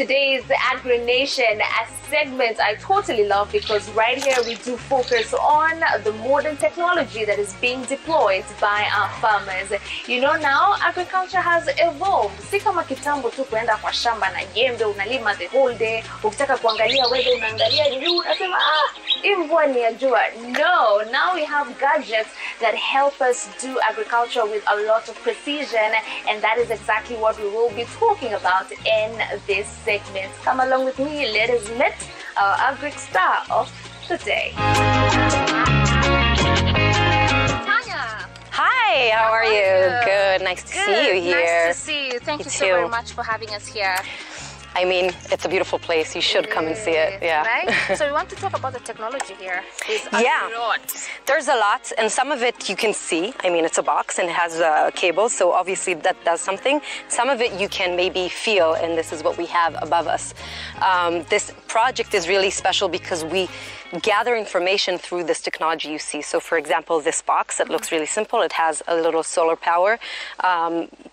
today's Agri Nation segment I totally love, because right here we do focus on the modern technology that is being deployed by our farmers. You know, now agriculture has evolved. Si kama kitambo tu kuenda kwa shamba na jembe unalima the whole day, ukitaka kuangalia wewe unaangalia juu unasema mvua ni ya jua. No, now we have gadgets that help us do agriculture with a lot of precision, and that is exactly what we will be talking about in this segment. Come along with me, let us meet our Agri star of the day. Tanya. Hi, how are you? Good, nice to see you here. Nice to see you. Thank you so very much for having us here. I mean, it's a beautiful place. You should come and see it. Yeah. Right? So we want to talk about the technology here. There's a lot. There's a lot, and some of it you can see. I mean, it's a box and it has cables, so obviously that does something. Some of it you can maybe feel, and this is what we have above us. This project is really special because we gather information through this technology you see. So for example, this box that looks really simple, it has a little solar power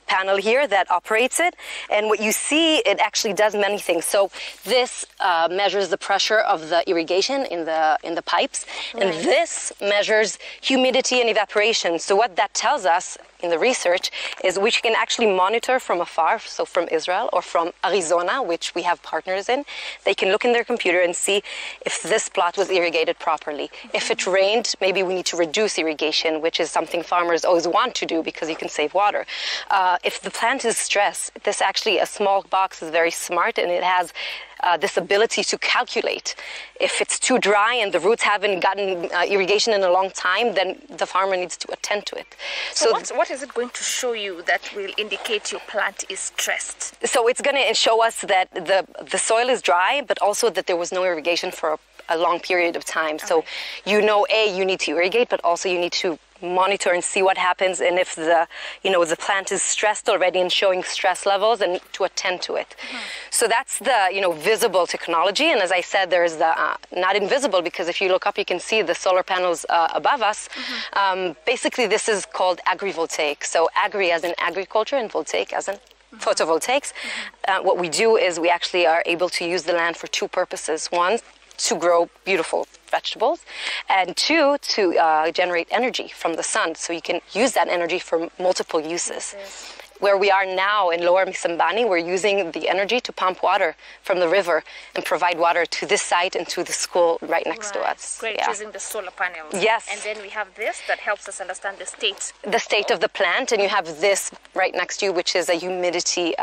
panel here that operates it, and what you see, it actually does many things. So this measures the pressure of the irrigation in the pipes, and this measures humidity and evaporation. So what that tells us in the research is we can actually monitor from afar, so from Israel or from Arizona, which we have partners in. They can look in their computer and see if this plot was irrigated properly. If it rained, maybe we need to reduce irrigation, which is something farmers always want to do because you can save water. If the plant is stressed, this actually, a small box is very smart, and it has this ability to calculate. If it's too dry and the roots haven't gotten irrigation in a long time, then the farmer needs to attend to it. So what is it going to show you that will indicate your plant is stressed? So it's going to show us that the soil is dry, but also that there was no irrigation for a long period of time. So you know, you need to irrigate, but also you need to monitor and see what happens, and if the plant is stressed already and showing stress levels, and to attend to it. So that's the visible technology, and as I said, there's the not invisible, because if you look up you can see the solar panels above us. Basically this is called agrivoltaic. So agri as in agriculture and voltaic as in photovoltaics. What we do is we actually are able to use the land for two purposes. One, to grow beautiful vegetables, and two, to generate energy from the sun, so you can use that energy for multiple uses. Where we are now in Lower Misambani, we're using the energy to pump water from the river and provide water to this site and to the school right next to us. Great, using the solar panels. Yes. And then we have this that helps us understand the state. The state of the plant, and you have this right next to you, which is a humidity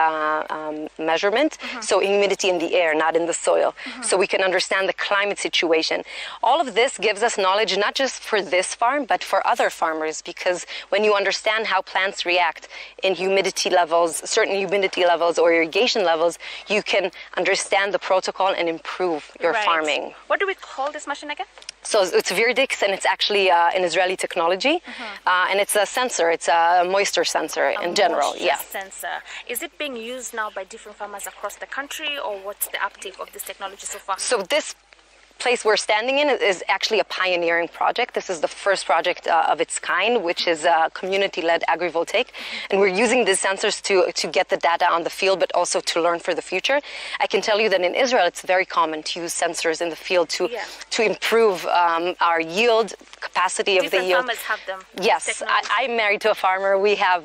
measurement. So humidity in the air, not in the soil. So we can understand the climate situation. All of this gives us knowledge, not just for this farm, but for other farmers, because when you understand how plants react in humidity levels, certain humidity levels or irrigation levels, you can understand the protocol and improve your farming. What do we call this machine again? So it's Viridix, and it's actually an Israeli technology, and it's a sensor. It's a moisture sensor in general. Yeah. Sensor. Is it being used now by different farmers across the country, or what's the uptake of this technology so far? So this place we're standing in is actually a pioneering project. This is the first project of its kind, which is a community-led agrivoltaic, and we're using these sensors to get the data on the field, but also to learn for the future. I can tell you that in Israel it's very common to use sensors in the field to improve our yield, capacity of the yield. Different farmers have them. Yes, I'm married to a farmer. We have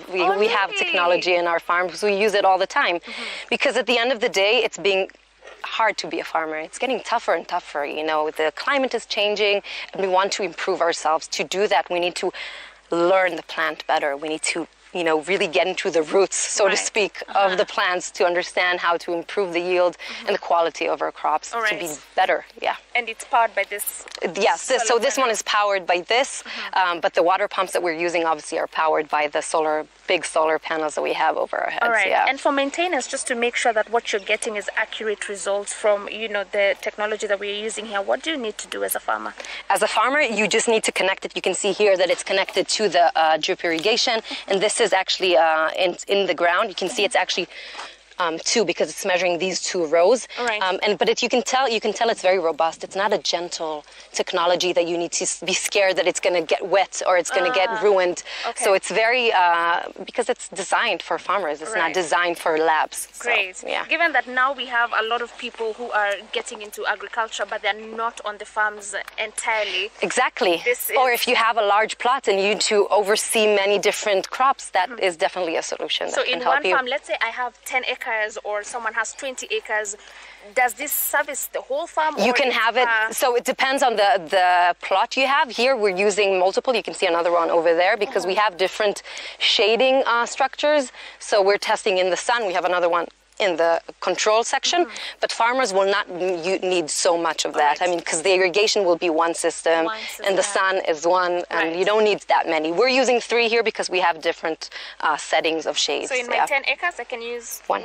technology in our farms. We use it all the time, because at the end of the day, it's being hard to be a farmer. It's getting tougher and tougher. The climate is changing, and we want to improve ourselves. To do that, we need to learn the plant better. We need to really get into the roots, so to speak, of the plants, to understand how to improve the yield and the quality of our crops to be better. Yeah. And it's powered by this? Yes, so this one is powered by this, but the water pumps that we're using obviously are powered by the big solar panels that we have over our heads. All right. And for maintenance, just to make sure that what you're getting is accurate results from the technology that we're using here, what do you need to do as a farmer? As a farmer, you just need to connect it. You can see here that it's connected to the drip irrigation, and this is actually in the ground. You can see it's actually too, because it's measuring these 2 rows. All right. But you can tell it's very robust. It's not a gentle technology that you need to be scared that it's going to get wet or it's going to get ruined. Okay. So it's very because it's designed for farmers. It's not designed for labs. Great. So, yeah. Given that now we have a lot of people who are getting into agriculture, but they're not on the farms entirely. Exactly. Or if you have a large plot and you need to oversee many different crops, that is definitely a solution. So that can in help one farm, let's say I have 10 acres or someone has 20 acres. Does this service the whole farm? You can have it, so it depends on the plot you have. Here we're using multiple, you can see another one over there because we have different shading structures. So we're testing in the sun, we have another one in the control section, but farmers will not need so much of that. I mean, because the irrigation will be one system and the sun is one, and you don't need that many. We're using 3 here because we have different settings of shades. So in my 10 acres, I can use one.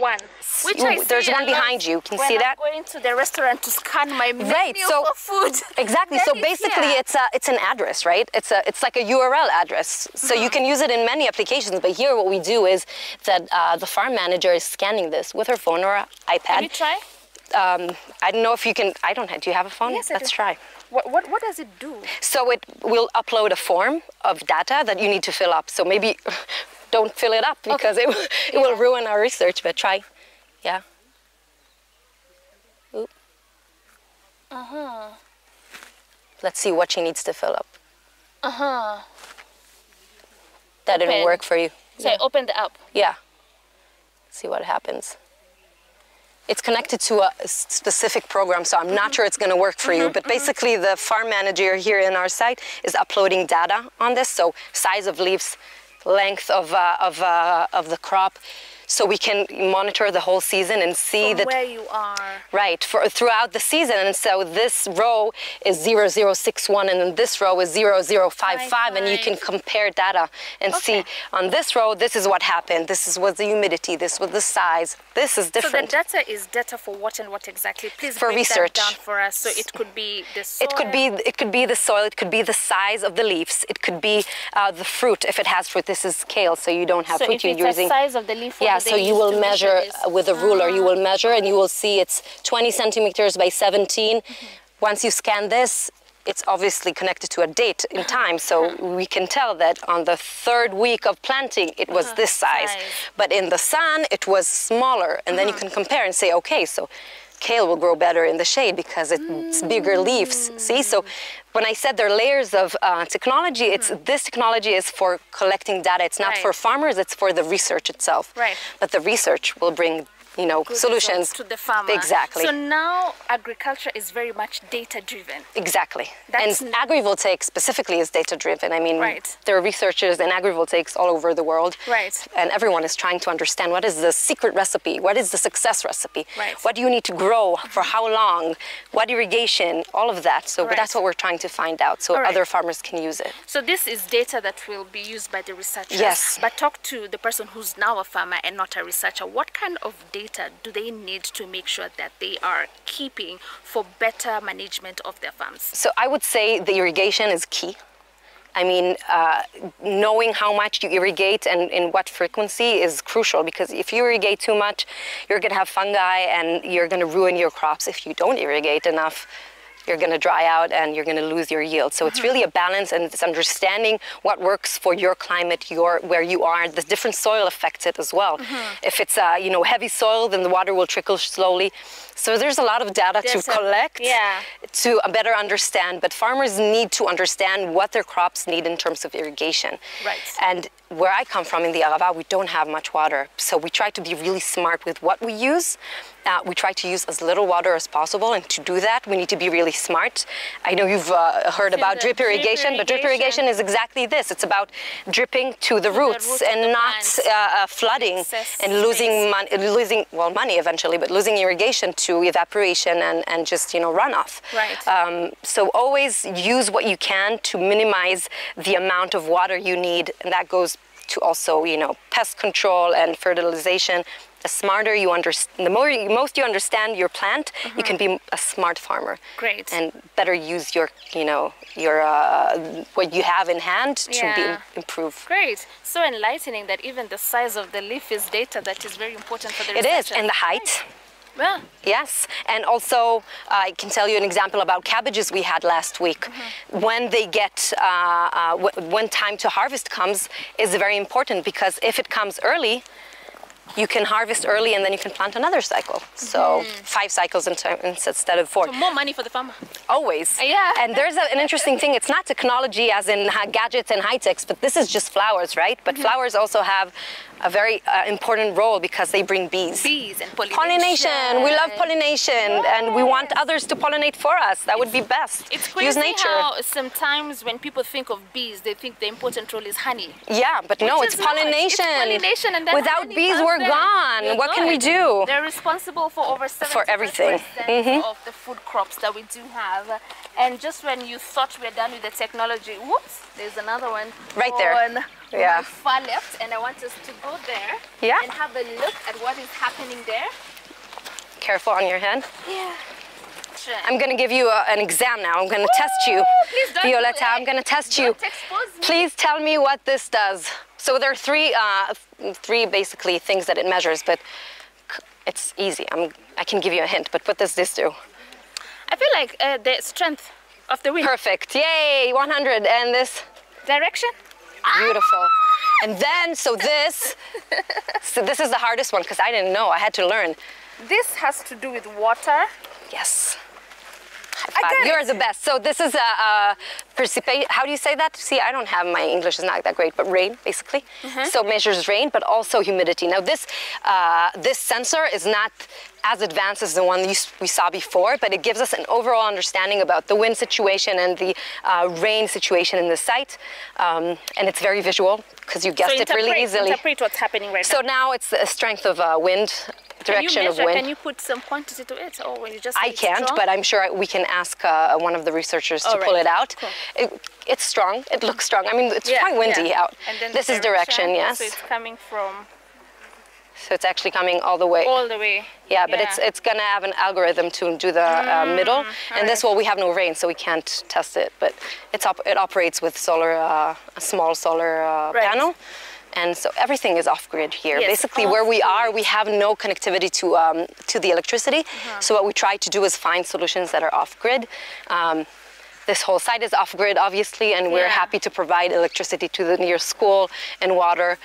Which there's one behind you. Can you see that? I'm going to the restaurant to scan my menu for food. Exactly. So basically, it's an address, right? It's like a URL address. So you can use it in many applications. But here, what we do is that the farm manager is scanning this with her phone or iPad. Can you try? I don't know if you can. I don't have. Do you have a phone? Yes, Let's try. What does it do? So it will upload a form of data that you need to fill up. So maybe don't fill it up because it will ruin our research. But try. Yeah. Oop. Let's see what she needs to fill up. That didn't work for you. So I opened the app. Yeah. See what happens. It's connected to a specific program, so I'm not sure it's going to work for you. But basically, the farm manager here in our site is uploading data on this, so size of leaves, length of the crop, so we can monitor the whole season and see from where you are. Right, throughout the season. And so this row is 0061 and then this row is 0055, and you can compare data and see on this row, this is what happened, this was the humidity, this was the size, this is different. So the data is data for what and what exactly? Please for break research. that down for us. So it could be the soil. It could be the soil, it could be the size of the leaves, it could be the fruit, if it has fruit. This is kale, so you don't have fruit. So if it's the size of the leaf, so you will measure with a ruler. You will measure and you will see it's 20 centimeters by 17. Once you scan this, it's obviously connected to a date in time, so we can tell that on the 3rd week of planting, it was this size. But in the sun, it was smaller, and then you can compare and say, okay, so kale will grow better in the shade because it's bigger leaves. See, so when I said there are layers of technology, it's this technology is for collecting data. It's not for farmers, it's for the research itself. But the research will bring solutions to the farmer. Exactly. So now agriculture is very much data-driven. Exactly. And agrivoltaic specifically is data-driven. I mean, there are researchers in agrivoltaics all over the world. And everyone is trying to understand what is the secret recipe, what is the success recipe, what do you need to grow, for how long, what irrigation, all of that. So that's what we're trying to find out so other farmers can use it. So this is data that will be used by the researchers. Yes. But talk to the person who's now a farmer and not a researcher. What kind of data do they need to make sure that they are keeping for better management of their farms? So I would say the irrigation is key. I mean, knowing how much you irrigate and in what frequency is crucial, because if you irrigate too much, you're going to have fungi and you're going to ruin your crops. If you don't irrigate enough, you're going to dry out and you're going to lose your yield. So it's really a balance, and it's understanding what works for your climate, where you are. The different soil affects it as well. If it's heavy soil, then the water will trickle slowly. So there's a lot of data to collect to better understand. But farmers need to understand what their crops need in terms of irrigation. And where I come from in the Arava, we don't have much water. So we try to be really smart with what we use. We try to use as little water as possible, and to do that, we need to be really smart. I know you've heard about drip irrigation, but drip irrigation is exactly this. It's about dripping to the roots and not flooding and losing money eventually, but losing irrigation to evaporation and just runoff. So always use what you can to minimize the amount of water you need, and that goes to also pest control and fertilization. the smarter you understand, most you understand your plant, you can be a smart farmer. Great. And better use your, what you have in hand to improve. Great. So enlightening that even the size of the leaf is data that is very important for the It researchers. is, and the height. Yeah. Yes, and also I can tell you an example about cabbages we had last week. When they get, when time to harvest comes is very important, because if it comes early, you can harvest early and then you can plant another cycle. So 5 cycles instead of 4. So more money for the farmer. Always. Yeah. And there's an interesting thing. It's not technology as in gadgets and high-techs, but this is just flowers, right? But flowers also have a very important role because they bring bees. Bees and pollination. Pollination. We love pollination, and we want others to pollinate for us. That would be best. It's crazy Use nature. how sometimes when people think of bees, they think the important role is honey. Yeah, but no, Which it's is not. pollination. It's pollination, and then without honey bees, comes we're there. gone. We're What can we good. do? They're responsible for over 70% For everything. of the food crops that we do have. And just when you thought we're done with the technology, whoops, there's another one Right there. on Yeah. my far left, and I want us to go there and have a look at what is happening there. Careful on your head. Yeah. I'm going to give you an exam now. I'm going to test you. Please don't Violetta, do it. I'm going to test you. Don't expose me. Please tell me what this does. So there are three basically things that it measures, but it's easy. I can give you a hint, but what does this do? I feel like the strength of the wind. Perfect. Yay, 100. And this? Direction. Beautiful. And then, so this is the hardest one because I didn't know. I had to learn. This has to do with water. Yes. got You're it. the best. So this is a precipitation. How do you say that? See, I don't have, my English is not that great, but rain, basically. So it measures rain, but also humidity. Now this sensor is not as advanced as the one we saw before, but it gives us an overall understanding about the wind situation and the rain situation in the site. And it's very visual, because you guessed it really easily. Interpret what's happening right So now it's the strength of wind, direction of wind. Can you put some quantity to it, or when you just? I can't, but I'm sure we can ask one of the researchers to pull it out. Cool. It's strong. It looks strong. I mean, it's quite windy out. And then this is direction, yes. So it's coming from. So it's actually coming all the way. All the way. Yeah, but it's gonna have an algorithm to do the middle. And this, well, we have no rain, so we can't test it. But it operates with solar, a small solar panel. And so everything is off-grid here. Yes, basically, where we are, we have no connectivity to the electricity. So what we try to do is find solutions that are off-grid. This whole site is off-grid, obviously, and we're happy to provide electricity to the near school and water.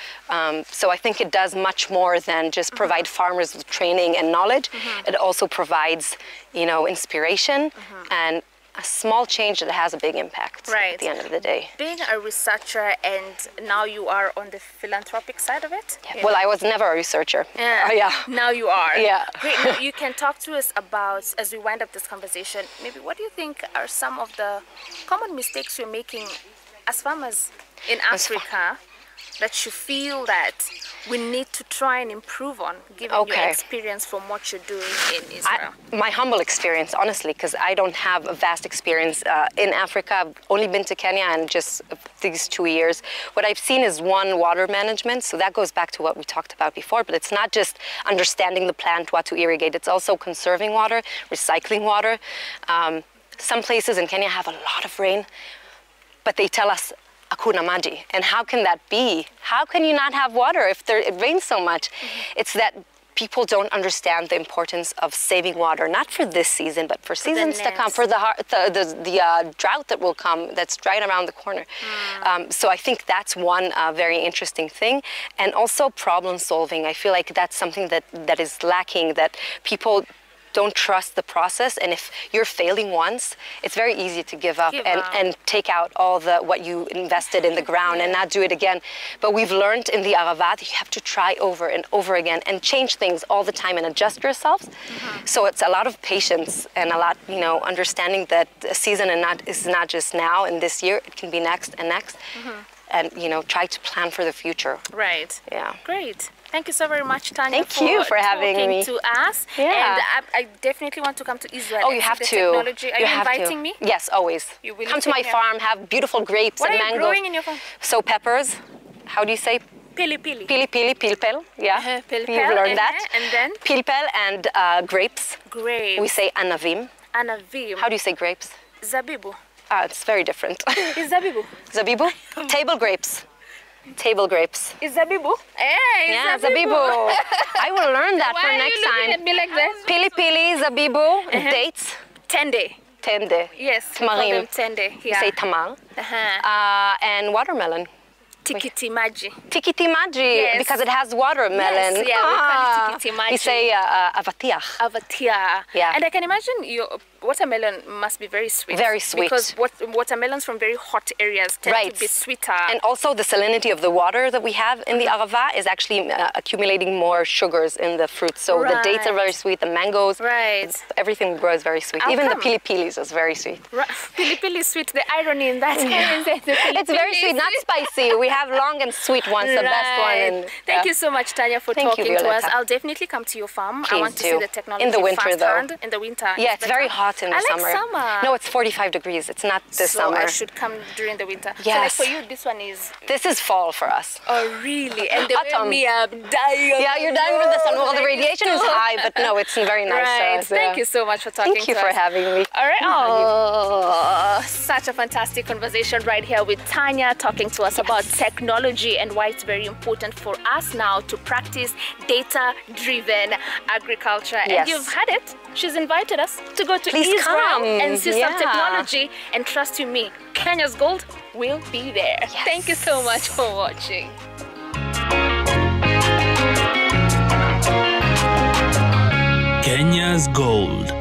So I think it does much more than just provide farmers with training and knowledge. It also provides, inspiration and a small change that has a big impact at the end of the day. Being a researcher, and now you are on the philanthropic side of it? Yeah. Well, I was never a researcher. Now you are. Yeah. Great. Now you can talk to us about, as we wind up this conversation, maybe what do you think are some of the common mistakes you're making as farmers in Africa that you feel that we need to try and improve on, given your experience from what you're doing in Israel? My humble experience, honestly, because I don't have a vast experience in Africa. I've only been to Kenya and just these 2 years. What I've seen is water management. So that goes back to what we talked about before, but it's not just understanding the plant, what to irrigate. It's also conserving water, recycling water. Some places in Kenya have a lot of rain, but they tell us Hakuna maji. And how can that be? How can you not have water if it rains so much? It's that people don't understand the importance of saving water, not for this season, but for seasons to come, for the drought that will come, that's right around the corner. So I think that's one very interesting thing. And also problem solving. I feel like that's something that is lacking, that people don't trust the process, and if you're failing once, it's very easy to give up and take out all what you invested in the ground and not do it again. But we've learned in the Arava that you have to try over and over again and change things all the time and adjust yourselves. So it's a lot of patience and a lot, understanding that a season is not just now and this year, it can be next and next. And, try to plan for the future. Right. Yeah. Great. Thank you so very much, Tanya. Thank you for having me. To us. Yeah. And I definitely want to come to Israel. Oh, you have to. Technology. Are you inviting me? Yes, always. You will come to my farm, have beautiful grapes and mangoes. What are you growing in your farm? So peppers. How do you say Pili-pili. Pili-pili, pilpel, yeah. Pilpel, You've learned that. And then? Pilpel and grapes. Grapes. We say anavim. Anavim. How do you say grapes? Zabibu. Ah, it's very different. Is zabibu? Zabibu? Table grapes. Table grapes. Is zabibu? Hey, Yeah, zabibu. I will learn that for next Why are you looking time. at me like that? Pili-pili, zabibu, dates. Tende. Tende. Yes, we call them Tamarim. tende. We Yeah. say tamar. And watermelon. Tikiti maji. Tikiti maji, Yes. because it has watermelon. Yes, yeah, we call it tikiti maji. We say avatiach. Avatia. Yeah. And I can imagine your watermelon must be very sweet. Very sweet. Because watermelons from very hot areas tend to be sweeter. And also the salinity of the water that we have in the Arava is actually accumulating more sugars in the fruit. So the dates are very sweet, the mangoes, everything we grow is very sweet. Even the pili-pilis is very sweet. Pili-pili is sweet, the irony in that. It's very sweet, not spicy. We have long and sweet ones, the best one. And, Thank you so much, Tanya, for talking to us. I'll definitely come to your farm. I want to see the technology in the winter, though. In the winter. Yeah, it's very hot in the summer. I like summer. No, it's 45 degrees. It's not this summer. So I should come during the winter. Yes. So like for you, this one is... This is fall for us. Oh, really? And the Autumn. way I'm dying. Yeah, you're dying from the sun. Well, the radiation is high, but no, it's very nice. Right. Thank you so much for talking to us. Thank you for having me. All right. Oh, such a fantastic conversation right here with Tanya, talking to us about technology and why it's very important for us now to practice data-driven agriculture. And you've had it. She's invited us to go to Israel and see some technology. And trust you me, Kenya's Gold will be there. Yes. Thank you so much for watching. Kenya's Gold.